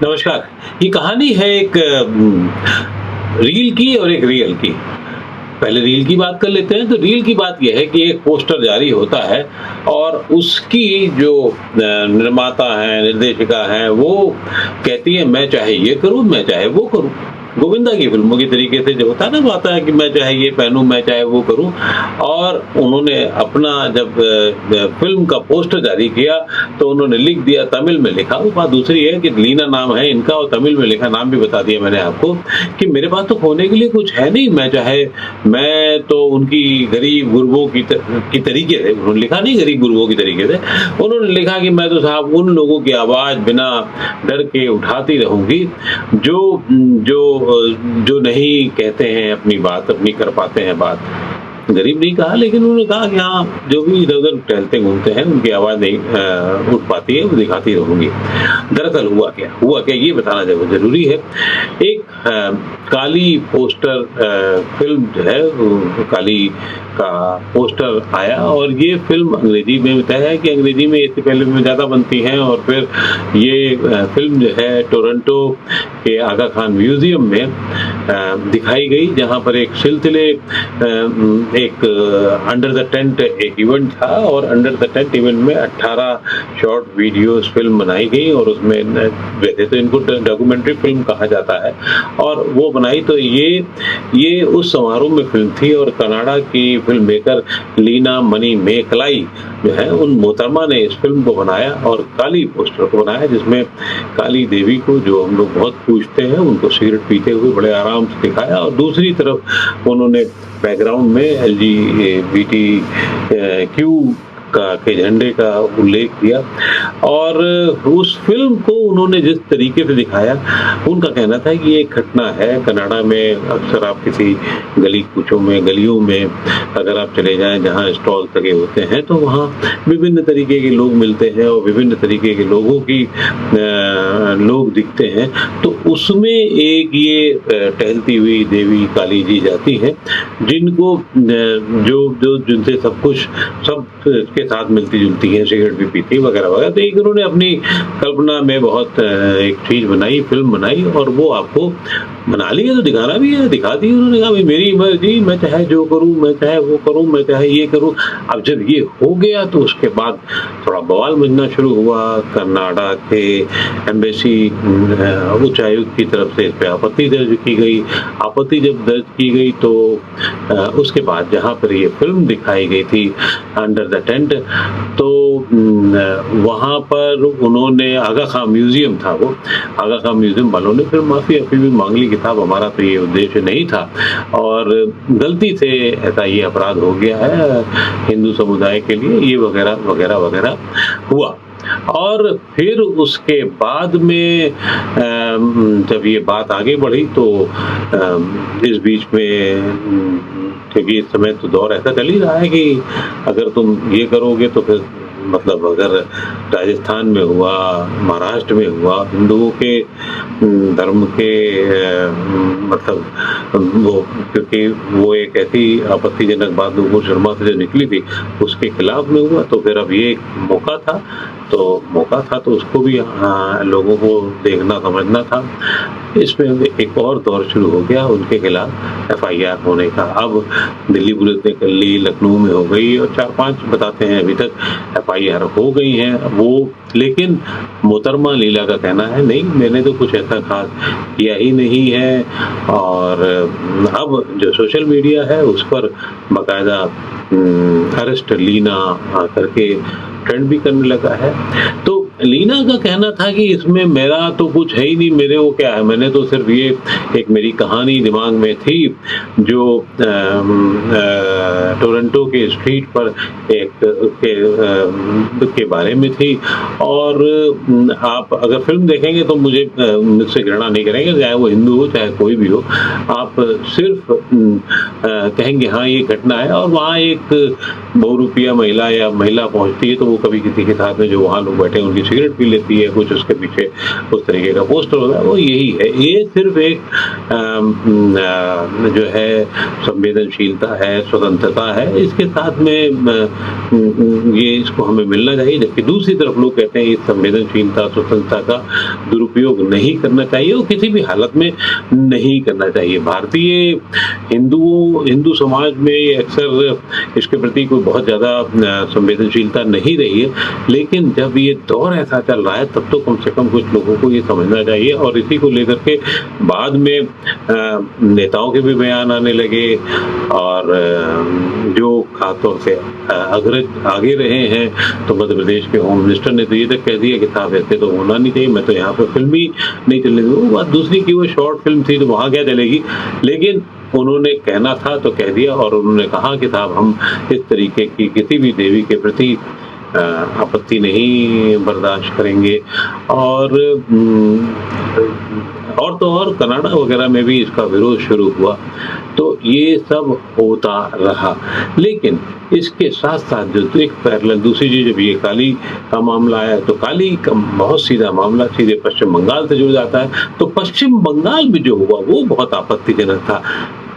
नमस्कार। ये कहानी है एक रील की और एक रियल की। पहले रील की बात कर लेते हैं। तो रील की बात ये है कि एक पोस्टर जारी होता है और उसकी जो निर्माता हैं, निर्देशिका हैं, वो कहती है मैं चाहे ये करूँ, मैं चाहे वो करूँ। गोविंदा की फ़िल्मों की तरीके से जो होता है ना, वो आता है कि मैं चाहे ये पहनूँ, मैं चाहे वो करूँ। और उन्होंने अपना जब फ़िल्म का पोस्टर जारी किया तो उन्होंने लिख दिया, तमिल में लिखा। वो बात दूसरी है कि लीना नाम है इनका और तमिल में लिखा, नाम भी बता दिया मैंने आपको कि मेरे पास तो खोने के लिए कुछ है नहीं। मैं तो उनकी गरीब गुरबों की तरीके से, उन्होंने लिखा नहीं गरीब गुरबों की तरीके से, उन्होंने लिखा कि मैं तो साहब उन लोगों की आवाज़ बिना डर के उठाती रहूँगी जो जो जो नहीं कहते हैं अपनी बात, अपनी कर पाते हैं बात। गरीब नहीं कहा, लेकिन उन्होंने कहा कि हाँ, जो भी इधर-उधर टहलते घूमते हैं, उनकी आवाज़ नहीं उठ पाती है, वो दिखाती रहूँगी। दरअसल हुआ क्या ये बताना ज़रूरी है। एक काली पोस्टर फ़िल्म जो है, वो काली का पोस्टर आया और ये फ़िल्म अंग्रेज़ी में तय है कि अंग्रेज़ी में इससे पहले में ज़्यादा बनती हैं और फिर ये फ़िल्म जो है टोरंटो के आगा खान म्यूज़ियम में दिखाई गई, जहाँ पर एक सिलसिले एक अंडर द टेंट एक इवेंट था और अंडर द टेंट इवेंट में 18 शॉर्ट वीडियोस फ़िल्म बनाई गई और उसमें वैसे तो इनको डॉक्यूमेंट्री फ़िल्म कहा जाता है और वो बनाई। तो ये उस समारोह में फ़िल्म थी और कनाडा की फ़िल्म मेकर लीना मनी मेकलाई जो है, उन मोहतरमा ने इस फ़िल्म को बनाया और काली पोस्टर को बनाया, जिसमें काली देवी को, जो हम लोग बहुत पूजते हैं, उनको सिगरेट पीते हुए बड़े आराम से दिखाया और दूसरी तरफ उन्होंने बैकग्राउंड में LGBTQ के झंडे का उल्लेख किया। और उस फ़िल्म को उन्होंने जिस तरीके से दिखाया, उनका कहना था कि ये एक घटना है। कनाडा में अक्सर आप किसी गली-कूचों में, गलियों में अगर आप चले जाएँ जहाँ स्टॉल लगे होते हैं, तो वहाँ विभिन्न तरीके के लोग मिलते हैं और विभिन्न तरीके के लोग दिखते हैं। तो उसमें एक ये टहलती हुई देवी काली जी जाती हैं, जिनको जिनसे सब के साथ मिलती-जुलती हैं, सिगरेट भी पीती वगैरह-वगैरह। तो एक उन्होंने अपनी कल्पना में बहुत एक चीज़ बनाई, फ़िल्म बनाई और वो आपको बना ली है तो दिखाना भी है, दिखा दी। उन्होंने कहा, "भई मेरी मर्ज़ी, मैं चाहे जो करूँ, मैं चाहे वो करूँ, मैं चाहे ये करूँ।" अब जब ये हो गया तो उसके बाद थोड़ा बवाल मचना शुरू हुआ। कनाडा के एम्बेसी उच्चायुक्त की तरफ से इस पे आपत्ति दर्ज की गई। आपत्ति जब दर्ज की गई तो उसके बाद जहाँ पर ये फ़िल्म दिखाई गई थी अंडर द टेंट, तो वहाँ पर उन्होंने आगा खान म्यूज़ियम था वो, आगा खान म्यूज़ियम वालों ने फिर माफ़ी भी माँग ली कि साहब हमारा तो ये उद्देश्य नहीं था और गलती से ऐसा ये अपराध हो गया है हिंदू समुदाय के लिए, ये वगैरह हुआ। और फिर उसके बाद में जब ये बात आगे बढ़ी तो इस बीच में क्योंकि इस समय तो दौर ऐसा चल ही रहा है कि अगर तुम ये करोगे तो फिर मतलब अगर राजस्थान में हुआ, महाराष्ट्र में हुआ, हिंदुओं के धर्म के मतलब वो, क्योंकि वो एक ऐसी आपत्तिजनक बात नुपुर शर्मा से जो निकली थी, उसके खिलाफ में हुआ। तो फिर अब ये एक मौका था तो उसको भी लोगों को देखना समझना था। इसमें एक और दौर शुरू हो गया उनके खिलाफ FIR होने का। अब दिल्ली पुलिस ने कर ली, लखनऊ में हो गई और 4-5 बताते हैं अभी तक FIR हो गई हैं वो। लेकिन मोहतरमा लीला का कहना है नहीं, मैंने तो कुछ ऐसा खास किया ही नहीं है। और अब जो सोशल मीडिया है उस पर बाकायदा अरेस्ट लीना करके ट्रेंड भी करने लगा है। तो लीना का कहना था कि इसमें मेरा तो कुछ है ही नहीं, मेरे वो क्या है, मैंने तो सिर्फ ये एक मेरी कहानी दिमाग में थी जो टोरंटो के स्ट्रीट पर एक के बारे में थी। और आप अगर फ़िल्म देखेंगे तो मुझसे घृणा नहीं करेंगे, चाहे वो हिंदू हो चाहे कोई भी हो, आप सिर्फ कहेंगे हाँ ये घटना है। और वहाँ एक बहुरूपिया महिला या महिला पहुँचती है तो वो कभी किसी के साथ में जो वहाँ लोग बैठे हैं उनकी सिगरेट पी लेती है, कुछ उसके पीछे उस तरीके का पोस्टर होता है, वो यही है। ये सिर्फ़ एक जो है संवेदनशीलता है, स्वतंत्रता है, इसके साथ में ये इसको हमें मिलना चाहिए। जबकि दूसरी तरफ लोग कहते हैं इस संवेदनशीलता, स्वतंत्रता का दुरुपयोग नहीं करना चाहिए और किसी भी हालत में नहीं करना चाहिए। भारतीय हिंदू समाज में ये अक्सर इसके प्रति कोई बहुत ज़्यादा संवेदनशीलता नहीं रही है, लेकिन जब ये दौर ऐसा चल रहा है तब तो कम से कम कुछ लोगों को ये समझना चाहिए और इसी को लेकर के बाद में नेताओं के भी बयान आने लगे और जो खासतौर से आगे रहे हैं तो मध्य प्रदेश के होम मिनिस्टर ने तो ये तक कह दिया कि साहब ऐसे तो होना नहीं चाहिए, मैं तो यहाँ पे फिल्म ही नहीं चलने दूँ। वो बात दूसरी की वो शॉर्ट फिल्म थी तो वहाँ क्या चलेगी, लेकिन उन्होंने कहना था तो कह दिया और उन्होंने कहा कि साहब हम इस तरीके की किसी भी देवी के प्रति आपत्ति नहीं बर्दाश्त करेंगे। और तो और कनाडा वगैरह में भी इसका विरोध शुरू हुआ, तो ये सब होता रहा। लेकिन इसके साथ-साथ जो एक पैरेलल दूसरी चीज़, जब ये काली का मामला आया तो काली का बहुत सीधा मामला सीधे पश्चिम बंगाल से जुड़ जाता है। तो पश्चिम बंगाल में जो हुआ वो बहुत आपत्तिजनक था।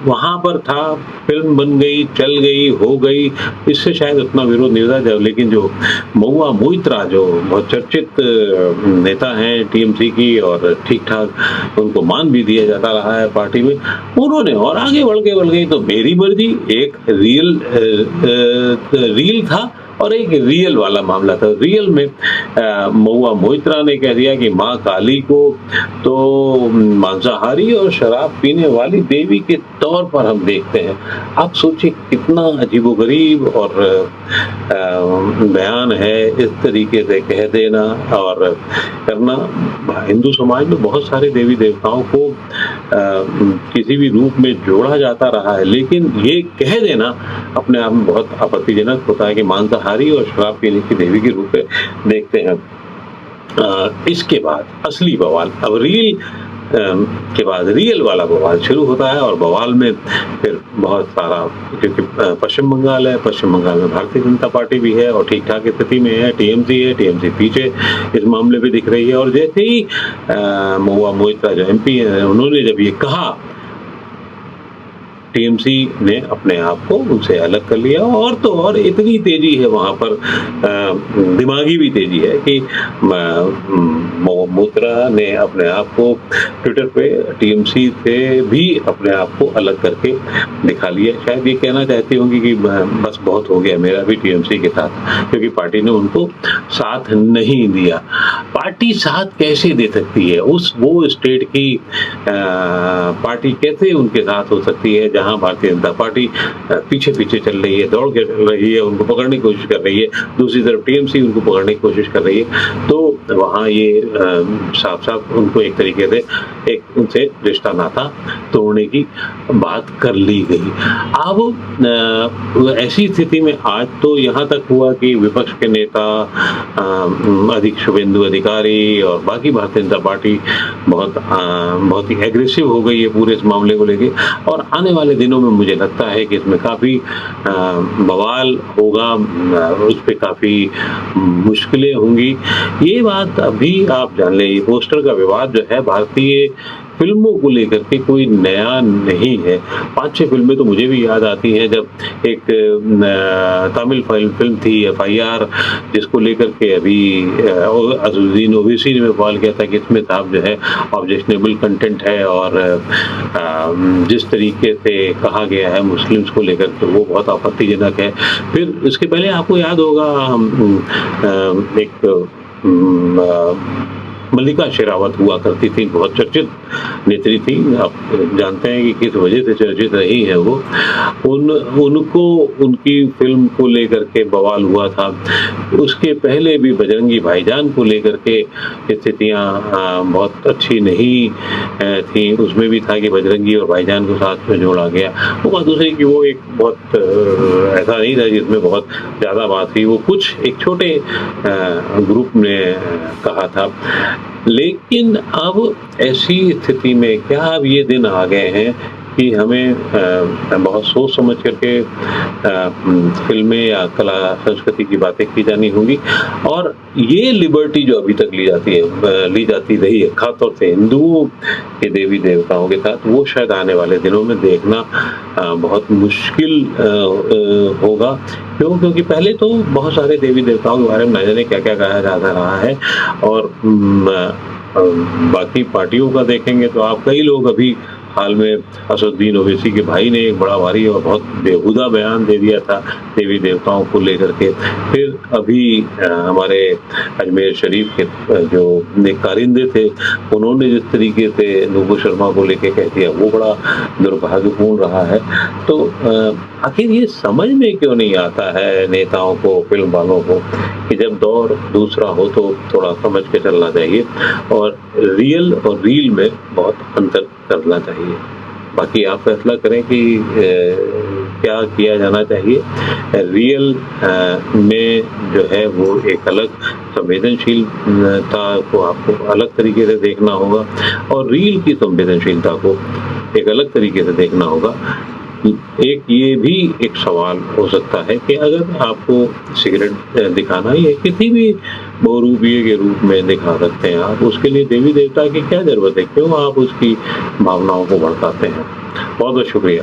वहाँ पर था, फ़िल्म बन गई, चल गई, हो गई, इससे शायद उतना विरोध नहीं होता जब, लेकिन जो महुआ मोइत्रा जो बहुत चर्चित नेता हैं टीएमसी की और ठीक-ठाक उनको मान भी दिया जाता रहा है पार्टी में, उन्होंने और आगे बढ़ गई तो मेरी मर्जी। एक रील था और एक रियल वाला मामला था। रियल में महुआ मोइत्रा ने कह दिया कि माँ काली को तो मांसाहारी और शराब पीने वाली देवी के तौर पर हम देखते हैं। आप सोचिए कितना अजीबोगरीब और बयान है इस तरीके से कह देना और करना। हिंदू समाज में बहुत सारे देवी देवताओं को किसी भी रूप में जोड़ा जाता रहा है, लेकिन ये कह देना अपने आप में बहुत आपत्तिजनक होता है कि मांसाहारी और शराब पीने की देवी के रूप में देखते हैं। इसके बाद असली बवाल, अब रील के बाद रियल वाला बवाल शुरू होता है और बवाल में फिर बहुत सारा, क्योंकि पश्चिम बंगाल है, पश्चिम बंगाल में भारतीय जनता पार्टी भी है और ठीक-ठाक स्थिति में है, टीएमसी पीछे इस मामले पे दिख रही है। और जैसे ही महुआ मोइत्रा जो एमपी है उन्होंने जब ये कहा, टीएमसी ने अपने आप को उनसे अलग कर लिया और तो और इतनी तेजी है वहाँ पर, दिमागी भी तेजी है कि मोइत्रा ने अपने आप को ट्विटर पे टीएमसी से भी अपने आप को अलग करके दिखा लिया। शायद ये कहना चाहती होंगी कि बस बहुत हो गया मेरा भी टीएमसी के साथ, क्योंकि पार्टी ने उनको साथ नहीं दिया। पार्टी साथ कैसे दे सकती है, वो स्टेट की पार्टी कैसे उनके साथ हो सकती है जहाँ भारतीय जनता पार्टी पीछे चल रही है, दौड़ के चल रही है, उनको पकड़ने की कोशिश कर रही है, दूसरी तरफ टीएमसी उनको पकड़ने की कोशिश कर रही है। तो वहाँ ये साफ उनको एक तरीके से एक उनसे रिश्ता नाता तोड़ने की बात कर ली गई। अब ऐसी स्थिति में आज तो यहाँ तक हुआ कि विपक्ष के नेता शुभेंदु अधिकारी और बाकी भारतीय जनता पार्टी बहुत ही एग्रेसिव हो गई है पूरे इस मामले को लेके, और आने वाले दिनों में मुझे लगता है कि इसमें काफ़ी बवाल होगा, उस पर काफ़ी मुश्किलें होंगी। ये बात अभी आप जान लें, ये पोस्टर का विवाद जो है भारतीय फिल्मों को लेकर के कोई नया नहीं है। 5-6 फिल्में तो मुझे भी याद आती हैं, जब एक तमिल फिल्म थी FIR, जिसको लेकर के अभी अज़रुद्दीन ओवैसी ने बवाल किया था कि इसमें साहब जो है ऑब्जेक्शनेबल कंटेंट है और जिस तरीके से कहा गया है मुस्लिम्स को लेकर के वो बहुत आपत्तिजनक है। फिर इसके पहले आपको याद होगा एक मल्लिका शेरावत हुआ करती थी, बहुत चर्चित नेत्री थी, आप जानते हैं कि किस वजह से चर्चित रही है वो। उनको उनकी फिल्म को लेकर के बवाल हुआ था। उसके पहले भी बजरंगी भाईजान को लेकर के स्थितियाँ बहुत अच्छी नहीं थी, उसमें भी था कि बजरंगी और भाईजान को साथ में जोड़ा गया। वो बात दूसरी कि वो एक बहुत ऐसा नहीं था जिसमें बहुत ज़्यादा बात थी, वो कुछ एक छोटे ग्रुप ने कहा था। लेकिन अब ऐसी स्थिति में क्या अब ये दिन आ गए हैं कि हमें बहुत सोच समझ करके फ़िल्में या कला संस्कृति की बातें की जानी होंगी और ये लिबर्टी जो अभी तक ली जाती रही है, ख़ासतौर से हिंदुओं के देवी-देवताओं के साथ, वो शायद आने वाले दिनों में देखना बहुत मुश्किल होगा। क्यों? क्योंकि पहले तो बहुत सारे देवी-देवताओं के बारे में ना जाने क्या-क्या कहा जाता रहा है और बाकी पार्टियों का देखेंगे तो आप कई लोग अभी हाल में असदुद्दीन ओवैसी के भाई ने एक बड़ा भारी और बहुत बेहुदा बयान दे दिया था देवी देवताओं को लेकर के। फिर अभी हमारे अजमेर शरीफ के जो नेक कारिंदे थे, उन्होंने जिस तरीके से नुपुर शर्मा को लेके कह दिया, वो बड़ा दुर्भाग्यपूर्ण रहा है। तो आखिर ये समझ में क्यों नहीं आता है नेताओं को, फ़िल्म वालों को कि जब दौर दूसरा हो तो थोड़ा समझ के चलना चाहिए और रियल और रील में बहुत अंतर करना चाहिए। बाकी आप फैसला करें कि क्या किया जाना चाहिए। रियल में जो है वो एक अलग संवेदनशीलता को आपको अलग तरीके से देखना होगा और रील की संवेदनशीलता को एक अलग तरीके से देखना होगा। एक ये भी एक सवाल हो सकता है कि अगर आपको सिगरेट दिखाना ही है, किसी भी बहुरूपिये के रूप में दिखा सकते हैं आप, उसके लिए देवी-देवता की क्या ज़रूरत है? क्यों आप उसकी भावनाओं को भड़काते हैं? बहुत-बहुत शुक्रिया।